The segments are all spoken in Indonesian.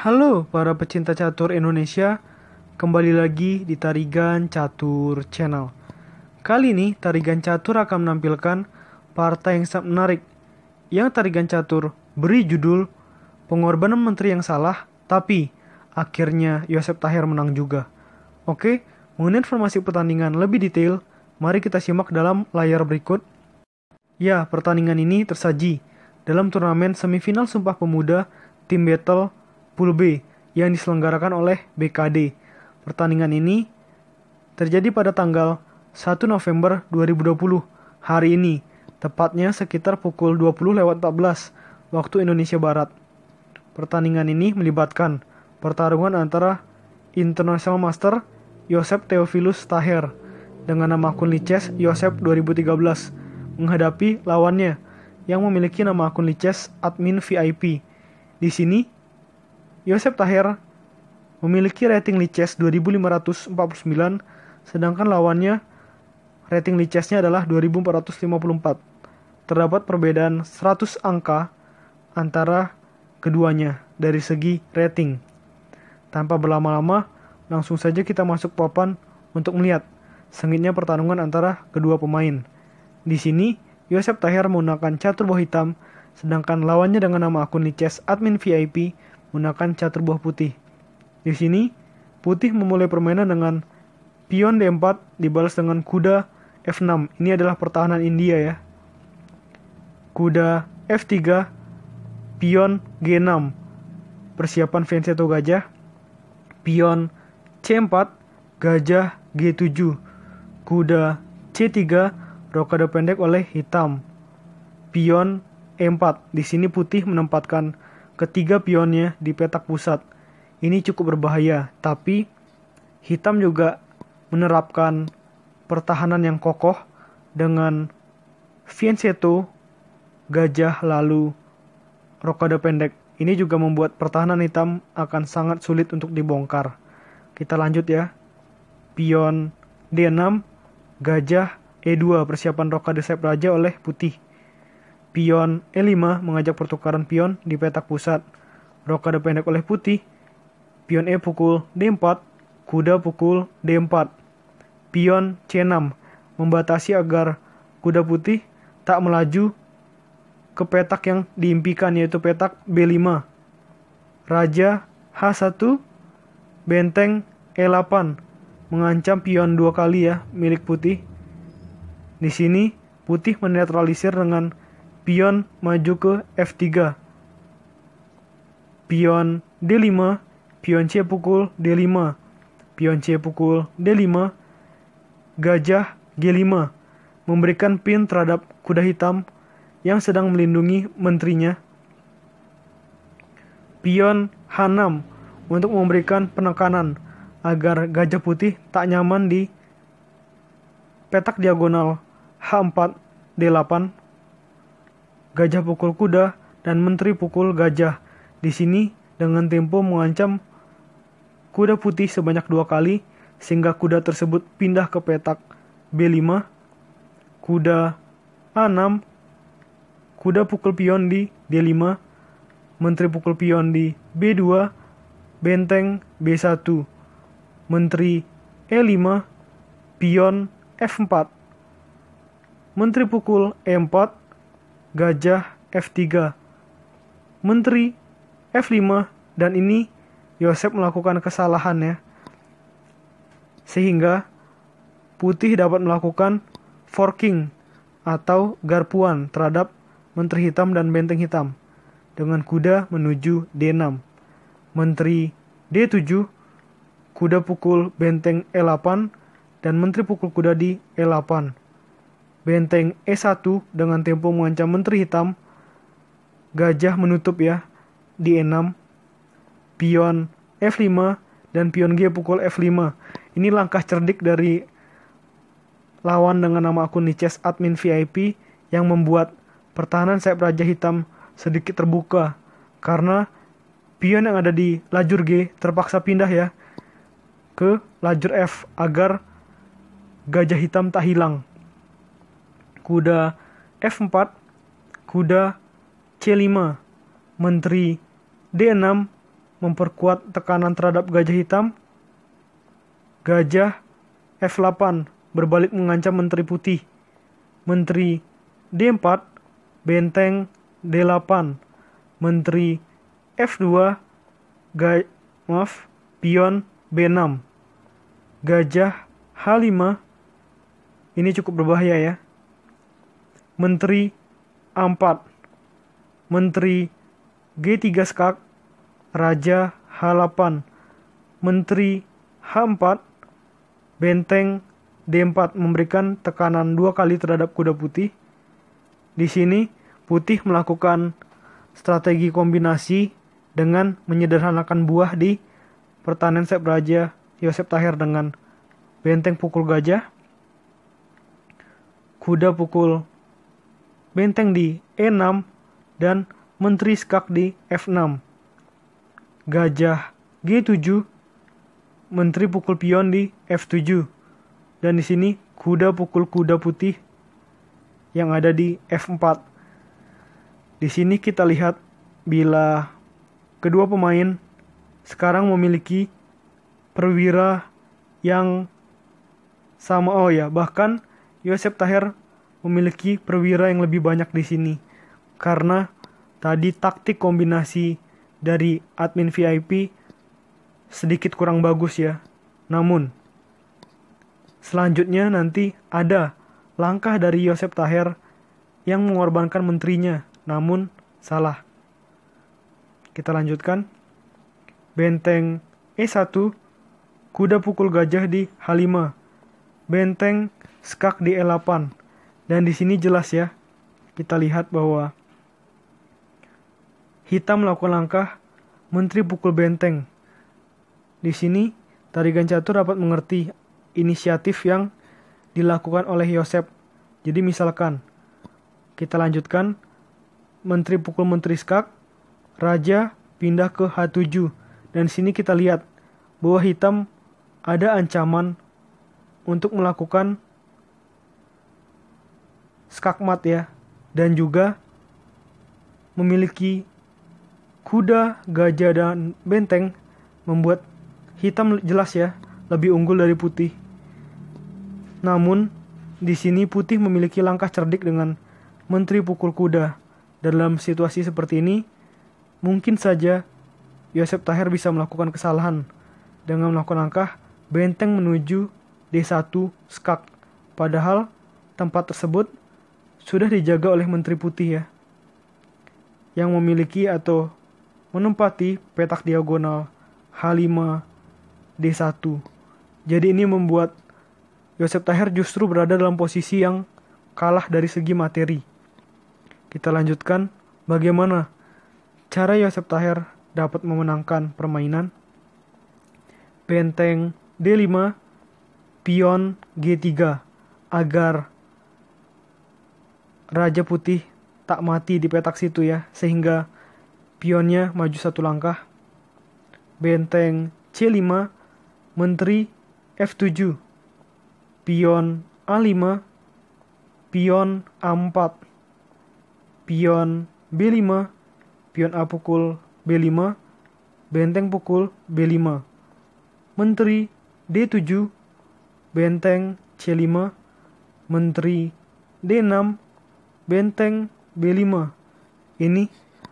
Halo para pecinta catur Indonesia, kembali lagi di Tarigan Catur Channel. Kali ini Tarigan Catur akan menampilkan partai yang sangat menarik, yang Tarigan Catur beri judul Pengorbanan Menteri yang Salah, tapi akhirnya Yosep Taher menang juga. Oke, mengenai informasi pertandingan lebih detail, mari kita simak dalam layar berikut. Ya, pertandingan ini tersaji dalam turnamen semifinal Sumpah Pemuda Tim Battle Pool B yang diselenggarakan oleh BKD. Pertandingan ini terjadi pada tanggal 1 November 2020, hari ini, tepatnya sekitar pukul 20.14 waktu Indonesia Barat. Pertandingan ini melibatkan pertarungan antara International Master Yosep Theophilus Taher dengan nama akun Lices Yosep 2013 menghadapi lawannya yang memiliki nama akun Lices Admin VIP. Di sini, Yosep Taher memiliki rating Lices 2549, sedangkan lawannya rating Licesnya adalah 2454. Terdapat perbedaan 100 angka antara keduanya dari segi rating. Tanpa berlama-lama, langsung saja kita masuk papan untuk melihat sengitnya pertarungan antara kedua pemain. Di sini, Yosep Taher menggunakan catur buah hitam, sedangkan lawannya dengan nama akun Lices Admin VIP menggunakan catur buah putih. Di sini, putih memulai permainan dengan pion D4 dibalas dengan kuda F6. Ini adalah pertahanan India ya. Kuda F3, pion G6. Persiapan fianchetto gajah. Pion C4, gajah G7. Kuda C3, rokade pendek oleh hitam. Pion E4. Di sini putih menempatkan ketiga pionnya di petak pusat. Ini cukup berbahaya, tapi hitam juga menerapkan pertahanan yang kokoh dengan fianchetto, gajah lalu rokade pendek. Ini juga membuat pertahanan hitam akan sangat sulit untuk dibongkar. Kita lanjut ya. Pion D6, gajah E2, persiapan rokade sayap raja oleh putih. Pion E5 mengajak pertukaran pion di petak pusat. Rokade pendek oleh putih. Pion E pukul D4, kuda pukul D4. Pion C6 membatasi agar kuda putih tak melaju ke petak yang diimpikan, yaitu petak B5. Raja H1, benteng E8 mengancam pion dua kali ya milik putih. Di sini putih menetralisir dengan pion maju ke F3. Pion D5, pion C pukul D5. Pion C pukul D5, gajah G5 memberikan pin terhadap kuda hitam yang sedang melindungi menterinya. Pion H6 untuk memberikan penekanan agar gajah putih tak nyaman di petak diagonal H4 D8. Gajah pukul kuda dan menteri pukul gajah. Di sini dengan tempo mengancam kuda putih sebanyak 2 kali sehingga kuda tersebut pindah ke petak B5. Kuda A6, kuda pukul pion di D5, menteri pukul pion di B2, benteng B1, menteri E5, pion F4, menteri pukul E4, gajah F3, menteri F5, dan ini Yosep melakukan kesalahan ya. Sehingga putih dapat melakukan forking atau garpuan terhadap menteri hitam dan benteng hitam dengan kuda menuju D6. Menteri D7, kuda pukul benteng E8 dan menteri pukul kuda di E8. Benteng E1 dengan tempo mengancam menteri hitam, gajah menutup ya di E6, pion F5 dan pion G pukul F5. Ini langkah cerdik dari lawan dengan nama akun Lices Admin VIP yang membuat pertahanan sayap raja hitam sedikit terbuka karena pion yang ada di lajur G terpaksa pindah ya ke lajur F agar gajah hitam tak hilang. Kuda F4, kuda C5, menteri D6, memperkuat tekanan terhadap gajah hitam. Gajah F8 berbalik mengancam Menteri Putih. Menteri D4 benteng D8. Menteri F2 pion B6. Gajah H5 ini cukup berbahaya ya. Menteri A4. Menteri G3 skak. Raja H8. Menteri H4 benteng D4 memberikan tekanan 2 kali terhadap kuda putih. Di sini putih melakukan strategi kombinasi dengan menyederhanakan buah di pertahanan sayap Raja Yosef Taher dengan benteng pukul gajah, kuda pukul benteng di E6, dan menteri skak di F6. Gajah G7, menteri pukul pion di F7. Dan di sini kuda pukul kuda putih yang ada di F4. Di sini kita lihat bila kedua pemain sekarang memiliki perwira yang sama. Bahkan Yosef Taher memiliki perwira yang lebih banyak di sini. Karena tadi taktik kombinasi dari admin VIP sedikit kurang bagus ya. Namun selanjutnya nanti ada langkah dari Yosef Taher yang mengorbankan menterinya. Namun salah. Kita lanjutkan. Benteng E1, kuda pukul gajah di H5. Benteng skak di E8. Dan di sini jelas ya. Kita lihat bahwa hitam melakukan langkah menteri pukul benteng. Di sini tarigan catur dapat mengerti inisiatif yang dilakukan oleh Yosef. Jadi misalkan kita lanjutkan, menteri pukul menteri skak, raja pindah ke H7. Dan di sini kita lihat bahwa hitam ada ancaman untuk melakukan skakmat ya. Dan juga memiliki kuda, gajah, dan benteng membuat hitam jelas ya lebih unggul dari putih. Namun di sini putih memiliki langkah cerdik dengan menteri pukul kuda. Dalam situasi seperti ini, mungkin saja Yosef Taher bisa melakukan kesalahan dengan melakukan langkah benteng menuju D1 skak. Padahal tempat tersebut sudah dijaga oleh menteri putih ya, yang memiliki atau menempati petak diagonal H5 D1. Jadi ini membuat Yosef Taher justru berada dalam posisi yang kalah dari segi materi. Kita lanjutkan bagaimana cara Yosef Taher dapat memenangkan permainan. Benteng D5, pion G3 agar Raja Putih tak mati di petak situ ya, sehingga pionnya maju satu langkah. Benteng C5, menteri F7, pion A5, pion A4, pion B5, pion A pukul B5, benteng pukul B5. Menteri D7, benteng C5, menteri D6, benteng B5. Ini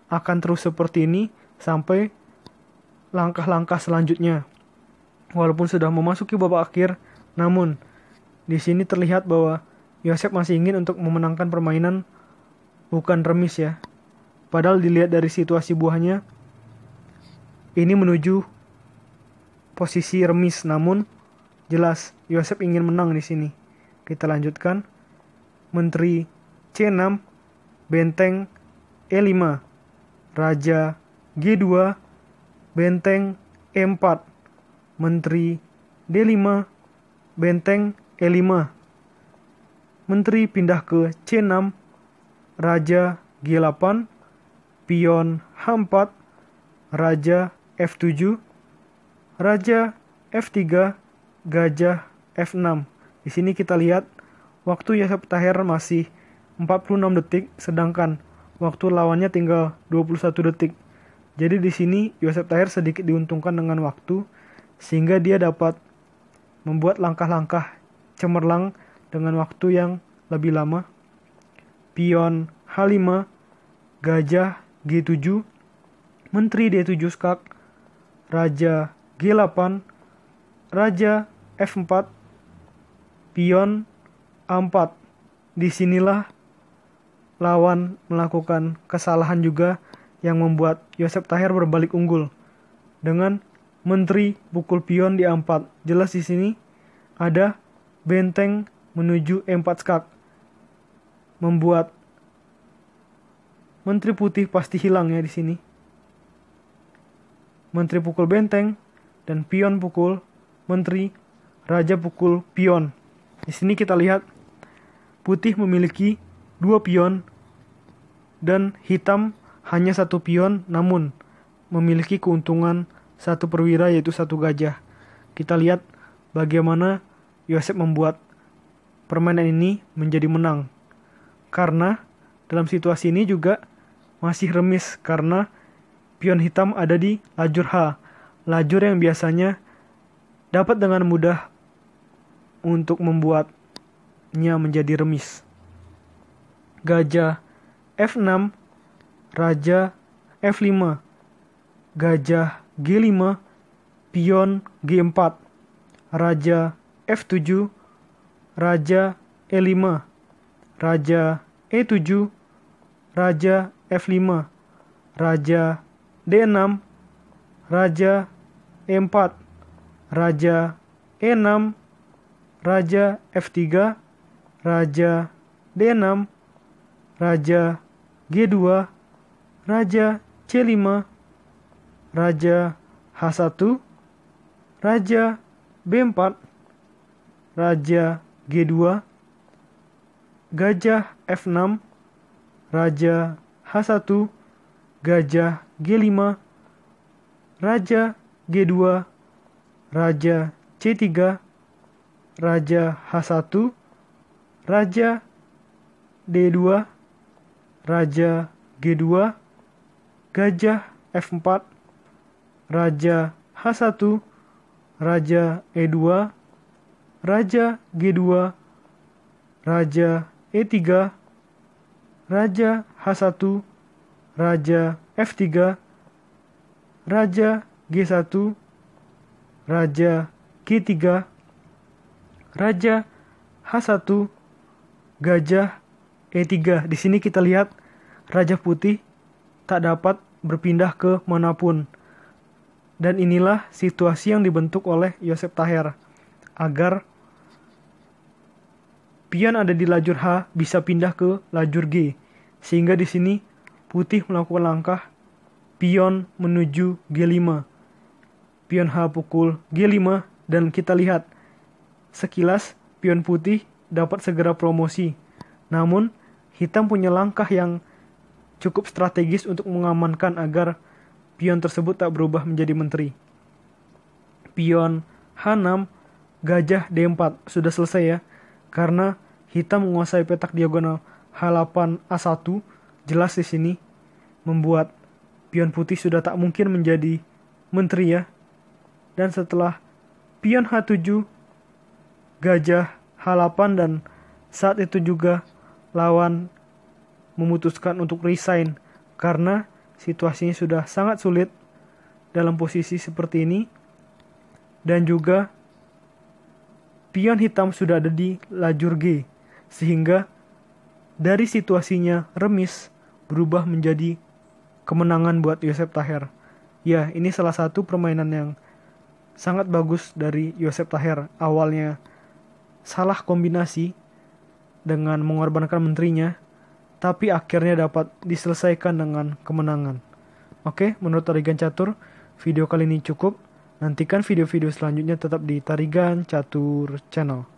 akan terus seperti ini sampai langkah-langkah selanjutnya. Walaupun sudah memasuki babak akhir, namun di sini terlihat bahwa Yosef masih ingin untuk memenangkan permainan, bukan remis ya. Padahal dilihat dari situasi buahnya, ini menuju posisi remis, namun jelas Yosef ingin menang di sini. Kita lanjutkan. Menteri C6, benteng E5, raja G2, benteng E4, menteri D5, benteng E5. Menteri pindah ke C6, raja G8, pion H4, raja F7, raja F3, gajah F6. Di sini kita lihat waktu Yosef Taher masih 46 detik, sedangkan waktu lawannya tinggal 21 detik. Jadi di sini Yosef Tahir sedikit diuntungkan dengan waktu sehingga dia dapat membuat langkah-langkah cemerlang dengan waktu yang lebih lama. Pion H5, gajah G7, menteri D7 skak, raja G8, raja F4, pion A4. Disinilah lawan melakukan kesalahan juga yang membuat Yosef Tahir berbalik unggul dengan menteri pukul pion di A4. Jelas di sini ada benteng menuju E4 skak, membuat menteri putih pasti hilang ya di sini. Menteri pukul benteng dan pion pukul menteri, raja pukul pion. Di sini kita lihat putih memiliki 2 pion dan hitam hanya 1 pion, namun memiliki keuntungan 1 perwira yaitu 1 gajah. Kita lihat bagaimana Yosef membuat permainan ini menjadi menang. Karena dalam situasi ini juga masih remis karena pion hitam ada di lajur H. Lajur yang biasanya dapat dengan mudah untuk membuatnya menjadi remis. Gajah F6, raja F5, gajah G5, pion G4, raja F7, raja E5, raja E7, raja F5, raja D6, raja E4, raja E6, raja F3, raja D6, raja G2, raja C5, raja H1, raja B4, raja G2, gajah F6, raja H1, gajah G5, raja G2, raja C3, raja H1, raja D2, raja G2, gajah F4, raja H1, raja E2, raja G2, raja E3, raja H1, raja F3, raja G1, raja G3, raja H1, gajah E3. Di sini kita lihat raja putih tak dapat berpindah ke manapun. Dan inilah situasi yang dibentuk oleh Yosef Tahir agar pion ada di lajur H bisa pindah ke lajur G. Sehingga di sini putih melakukan langkah pion menuju G5. Pion H pukul G5 dan kita lihat sekilas pion putih dapat segera promosi. Namun hitam punya langkah yang cukup strategis untuk mengamankan agar pion tersebut tak berubah menjadi menteri. Pion H6, gajah D4 sudah selesai ya. Karena hitam menguasai petak diagonal H8 A1, jelas di sini membuat pion putih sudah tak mungkin menjadi menteri ya. Dan setelah pion H7, gajah H8 dan saat itu juga lawan memutuskan untuk resign karena situasinya sudah sangat sulit dalam posisi seperti ini. Dan juga pion hitam sudah ada di lajur G. Sehingga dari situasinya remis berubah menjadi kemenangan buat Yosef Tahir. Ya, ini salah satu permainan yang sangat bagus dari Yosef Tahir. Awalnya salah kombinasi dengan mengorbankan menterinya, tapi akhirnya dapat diselesaikan dengan kemenangan. Oke, menurut Tarigan Catur, video kali ini cukup. Nantikan video-video selanjutnya tetap di Tarigan Catur Channel.